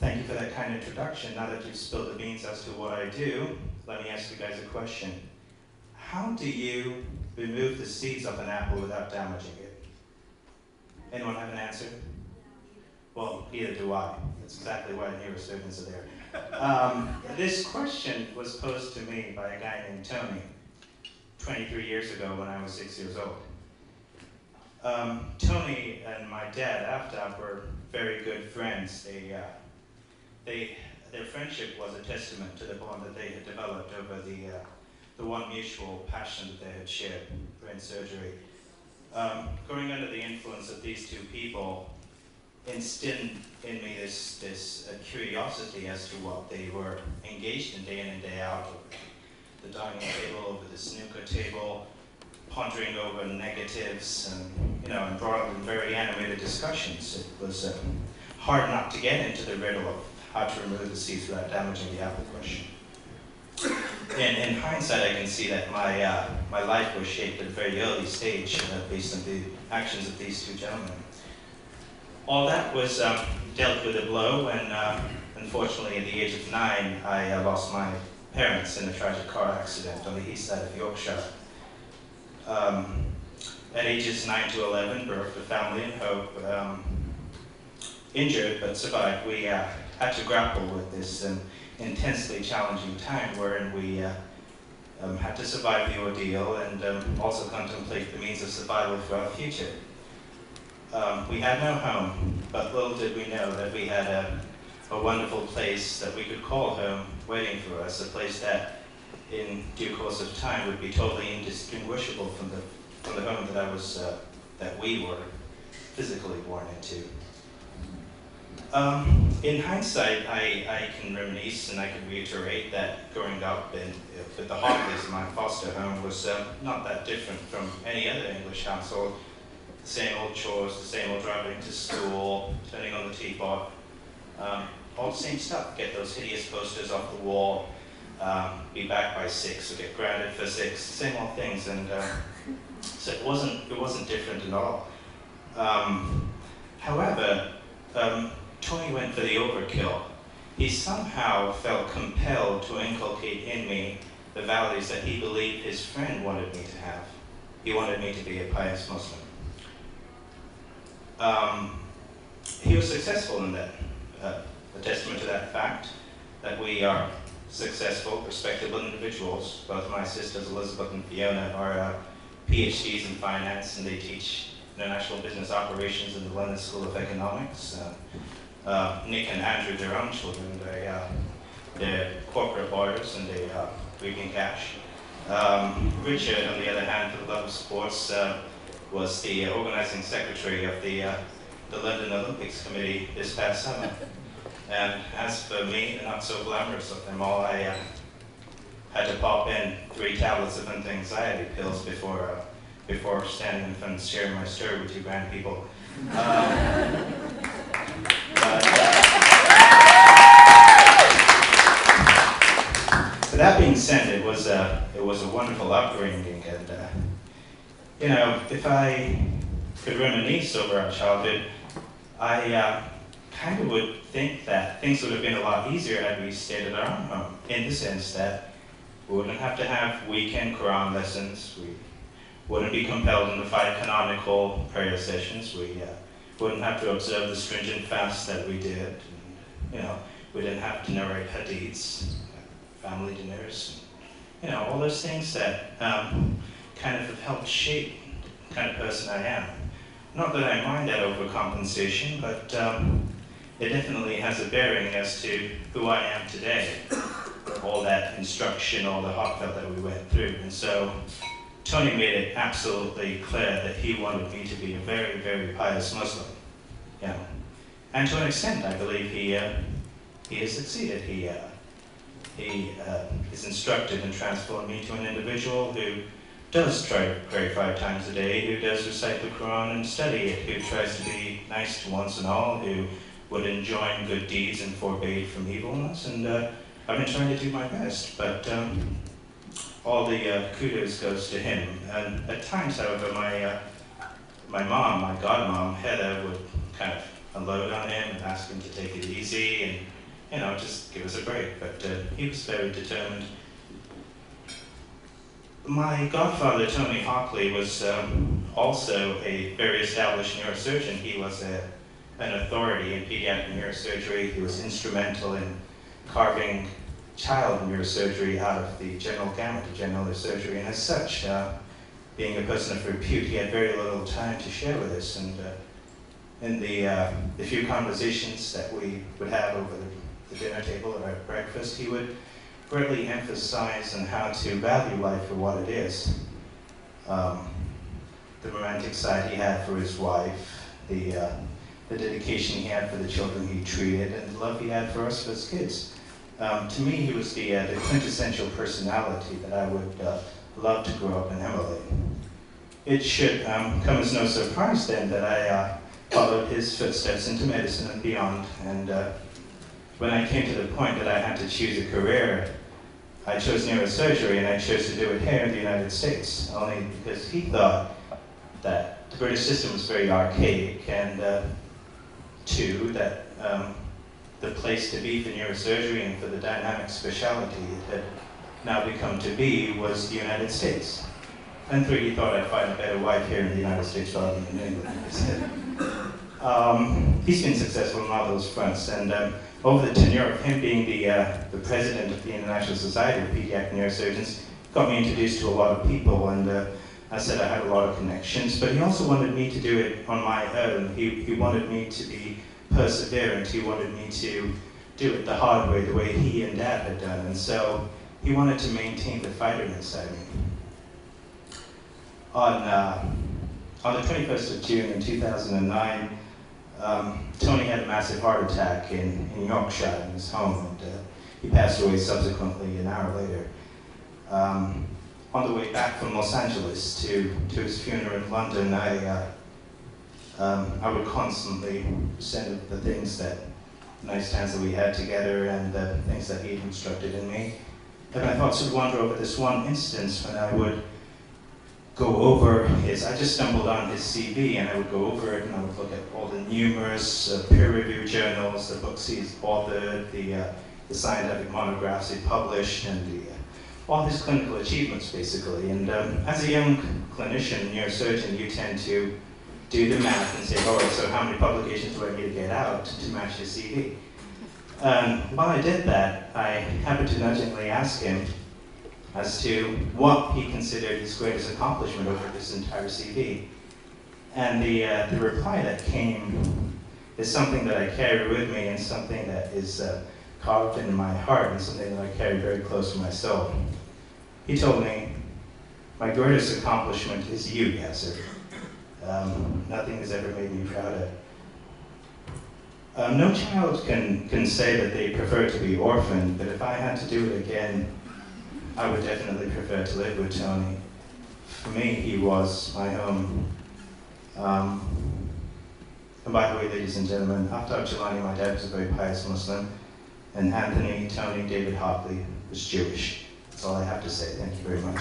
Thank you for that kind introduction. Now that you've spilled the beans as to what I do, let me ask you guys a question. How do you remove the seeds of an apple without damaging it? Anyone have an answer? Well, neither do I. That's exactly why neurosurgeons are there. This question was posed to me by a guy named Tony 23 years ago when I was 6 years old. Tony and my dad, after, were very good friends. Their friendship was a testament to the bond that they had developed over the one mutual passion that they had shared, brain surgery. Growing under the influence of these two people instilled in me this curiosity as to what they were engaged in day in and day out. The dining table, over the snooker table, pondering over negatives, and embroiled in very animated discussions. It was hard not to get into the riddle of how to remove the seeds without damaging the apple question. In hindsight, I can see that my life was shaped at a very early stage based on the actions of these two gentlemen. All that was dealt with a blow when, unfortunately, at the age of 9, I lost my parents in a tragic car accident on the east side of Yorkshire. At ages 9 to 11, birthed a family in hope. Injured but survived, we had to grapple with this intensely challenging time wherein we had to survive the ordeal and also contemplate the means of survival for our future. We had no home, but little did we know that we had a wonderful place that we could call home waiting for us, a place that in due course of time would be totally indistinguishable from the home that we were physically born into. In hindsight, I can reminisce and I can reiterate that growing up with the Hartleys in my foster home was not that different from any other English household. The same old chores, the same old driving to school, turning on the teapot, all the same stuff. Get those hideous posters off the wall, be back by 6 or get grounded for 6, same old things, and so it wasn't different at all. However, Tony went for the overkill. He somehow felt compelled to inculcate in me the values that he believed his friend wanted me to have. He wanted me to be a pious Muslim. He was successful in that. A testament to that fact, that we are successful, respectable individuals. Both my sisters, Elizabeth and Fiona, are PhDs in finance, and they teach international business operations in the London School of Economics. Nick and Andrew, their own children, they're corporate lawyers and they reap in cash. Richard, on the other hand, for the love of sports, was the organizing secretary of the London Olympics Committee this past summer. And as for me, the not so glamorous of them all, I had to pop in 3 tablets of anti-anxiety pills before standing in front and sharing my story with you grand people. So that being said, it was a wonderful upbringing, and if I could reminisce over our childhood, I kind of would think that things would have been a lot easier had we stayed at our own home, in the sense that we wouldn't have to have weekend Quran lessons, we wouldn't be compelled into 5 canonical prayer sessions, we wouldn't have to observe the stringent fast that we did, and, we didn't have to narrate hadiths, family dinners, all those things that kind of have helped shape the kind of person I am. Not that I mind that overcompensation, but it definitely has a bearing as to who I am today. All that instruction, all the heartfelt that we went through. And so Tony made it absolutely clear that he wanted me to be a very, very pious Muslim. And to an extent, I believe he has succeeded. He is instructed and transformed me to an individual who does try to pray 5 times a day, who does recite the Quran and study it, who tries to be nice to once and all, who would enjoin good deeds and forbade from evilness, and I've been trying to do my best, but all the kudos goes to him. And at times, however, my mom, my godmom, Heather, would kind of unload on him and ask him to take it easy, and you know, just give us a break. But he was very determined. My godfather, Tony Hockley, was also a very established neurosurgeon. He was an authority in pediatric neurosurgery. He was instrumental in carving child neurosurgery out of the general gamut of general neurosurgery. And as such, being a person of repute, he had very little time to share with us. And in the few conversations that we would have over the dinner table or at breakfast, he would greatly emphasize on how to value life for what it is. The romantic side he had for his wife, the dedication he had for the children he treated, and the love he had for us as kids. To me, he was the quintessential personality that I would love to grow up and emulate. It should come as no surprise then that I followed his footsteps into medicine and beyond. And when I came to the point that I had to choose a career, I chose neurosurgery, and I chose to do it here in the United States, only because he thought that the British system was very archaic, and two, that the place to be for neurosurgery and for the dynamic specialty it had now become to be was the United States. And three, he thought I'd find a better wife here in the United States rather than in England, he said. He's been successful on all those fronts, and over the tenure of him being the president of the International Society of Pediatric Neurosurgeons, got me introduced to a lot of people, and I said I had a lot of connections, but he also wanted me to do it on my own. He wanted me to be perseverant. He wanted me to do it the hard way, the way he and Dad had done, and so he wanted to maintain the fighter inside me. On the 21st of June in 2009, Tony had a massive heart attack in Yorkshire in his home, and he passed away subsequently an hour later. On the way back from Los Angeles to his funeral in London, I would constantly send the things that, nice times that we had together and the things that he had instructed in me. And my thoughts would wander over this one instance when I would go over I just stumbled on his CV, and I would go over it and I would look at all the numerous peer-reviewed journals, the books he's authored, the scientific monographs he published, and all his clinical achievements basically. And as a young clinician, neurosurgeon, you tend to do the math and say, all right, so how many publications do I need to get out to match his CV? While I did that, I happened to nudgingly ask him as to what he considered his greatest accomplishment over this entire CV. And the reply that came is something that I carry with me, and something that is carved in my heart, and something that I carry very close to my soul. He told me, my greatest accomplishment is you, Yasser. Nothing has ever made me prouder. No child can say that they prefer to be orphaned, but if I had to do it again, I would definitely prefer to live with Tony. For me, he was my home. And by the way, ladies and gentlemen, after Jelani, my dad was a very pious Muslim, and Anthony, Tony, David Hockley was Jewish. That's all I have to say. Thank you very much.